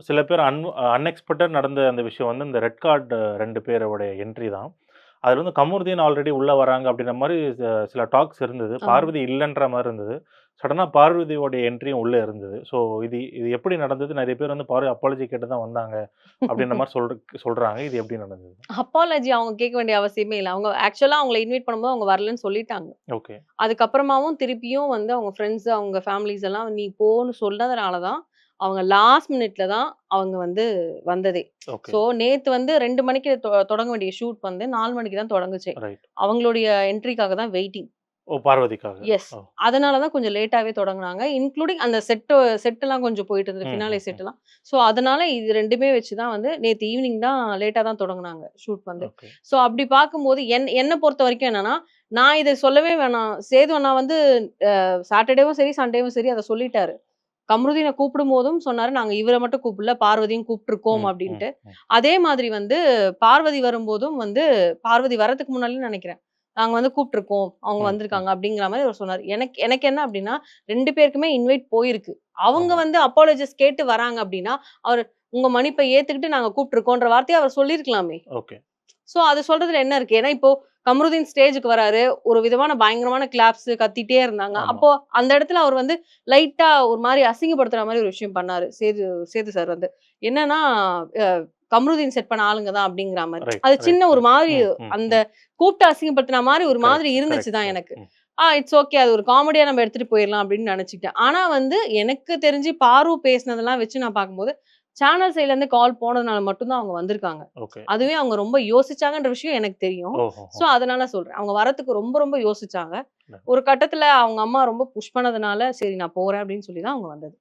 சில பேர் அன்எக்ஸ்பெக்டட் நடந்த அந்த விஷயம் வந்து இந்த ரெட் கார்டு 2 பேரோடைய என்ட்ரி தான். அதுல வந்து கமருதீன் ஆல்ரெடி உள்ள வராங்க அப்படின்ற மாரி சில டாக்ஸ் இருந்தது. ஆமா. பார்வதி இல்லன்ற மாரி இருந்தது. சடனா பார்வதியோட என்ட்ரியும் உள்ள இருந்தது. ஸோ இது இது எப்படி நடந்தது? நெறைய பேர் வந்து பார்வதி அப்பாலஜி கேட்டு தான் வந்தாங்க. அப்படின்ற மாரி சொல்றாங்க. இது எப்படி நடந்தது? அப்பாலஜி அவங்க கேட்க வேண்டிய அவசியமே இல்ல. அவங்க ஆக்சுவலா அவங்கள இன்வைட் பண்ணும்போது அவங்க வரலன்னு சொல்லிட்டாங்க. ஓகே, அதுக்கப்புறமாவும் திருப்பியும் வந்து அவங்க ஃப்ரெண்ட்ஸ், அவங்க ஃபேமிலீஸ் எல்லாம் நீ போன்னு சொன்னதுனால தான், அவங்க லாஸ்ட் மினிட்ல தான் அவங்க வந்து வந்ததே. ஓகே. ஸோ நேத்து வந்து 2 மணிக்கு தொடங்க வேண்டிய ஷூட் வந்து 4 மணிக்கு தான் தொடங்குச்சே. ரைட். அவங்களுடைய என்ட்ரிக்காக தான் வெயிட்டிங். ஓ! பார்வதிக்காக. எஸ். ஓ! அதனால தான் கொஞ்சம் லேட்டாவே தொடங்குனாங்க. இன்க்ளூடிங் அந்த செட்டெல்லாம் கொஞ்சம் போயிட்டு இருந்தது. ம், ஃபினாலே ம், ம். செட்டெல்லாம். ஸோ அதனால இது 2மே வச்சு தான் வந்து நேத்து ஈவினிங் தான் லேட்டா தான் தொடங்குனாங்க ஷூட் வந்து. ஓகே. ஸோ அப்படி பார்க்கும்போது என்ன பொறுத்தவரைக்கும் என்னன்னா, நான் இத சொல்லவே வேணாம். சேது அண்ணா வந்து சாட்டர்டேவும் சரி, சண்டேவும் சரி அத சொல்லிட்டாரு. கம்ருதீன கூப்பிடும்போதும் சொன்னாரு, "நாங்க இவர மட்டும் கூப்பிடல, பார்வதியும் கூப்ட்டுருக்கோம்" ம், ம், அப்டின்ட்டு. ம். அதே மாதிரி வந்து பார்வதி வரும்போதும் வந்து பார்வதி வரதுக்கு முன்னாடியே நெனைக்கிறேன். "நாங்க வந்து கூப்ட்டுருக்கோம். அவங்க ம், ம். வந்திருக்காங்க" அப்டிங்கிற மாரி அவரு சொன்னாரு. எனக்கு எனக்கு என்ன அப்டின்னா, 2 பேருக்குமே இன்வைட் போயிருக்கு. அவங்க ஆமா. வந்து அப்பாலஜிஸ் கேட்டு வராங்க அப்டின்னா, அவரு "உங்க மன்னிப்ப ஏத்துக்கிட்டு நாங்க கூப்ட்டுருக்கோன்ற" வார்த்தைய அவர் சொல்லியிருக்கலாமே! ஓகே. சோ, அது சொல்றதுல என்ன இருக்கு? ஏன்னா, இப்போ கமருதீன் ஸ்டேஜ்க்கு வராரு. ஒரு விதமான பயங்கரமான கிளாப்ஸ் கத்திட்டே இருந்தாங்க. ஆமா. அப்போ அந்த இடத்துல அவர் வந்து லைட்டா ஒரு மாரி அசிங்கப்படுத்துற மாரி ஒரு விஷயம் பண்ணாரு. சேது சேது சார் வந்து. என்னன்னா, அ கமருதீன் செட் பண்ண ஆளுங்க தான் அப்படிங்கிற மாரி. ரைட், அது ரைட், சின்ன ஒரு ரைட். மாரி ம், ம், அந்த ம். கூப்ட்டு அசிங்கப்படுத்துன மாரி ஒரு மாதிரி கரெக்ட், இருந்துச்சு கரெக்ட், தான் கரெக்ட். எனக்கு. ம். It's okay. அது ஒரு காமெடியா நம்ம எடுத்துட்டு போயிரலாம் அப்படின்னு நெனச்சுக்கிட்டேன். ஆனா வந்து எனக்கு தெரிஞ்சு பாரு பேசினதெல்லாம் வச்சு நான் பார்க்கும்போது, சேனல் சைட்லருந்து கால் போனதுனால மட்டும் தான் அவங்க வந்திருக்காங்க. ஓகே. அதுவே அவங்க ரொம்ப யோசிச்சாங்கன்ற விஷயம் எனக்கு தெரியும். ஓஹோஹோ! ஸோ, அதனால சொல்றேன். அவங்க வரதுக்கு ரொம்ப, ரொம்ப யோசிச்சாங்க. ம். ஒரு கட்டத்துல அவங்க அம்மா ரொம்ப புஷ் பண்ணதுனால, "சரி நான் போறேன்" அப்படின்னு சொல்லி தான் அவங்க வந்தது.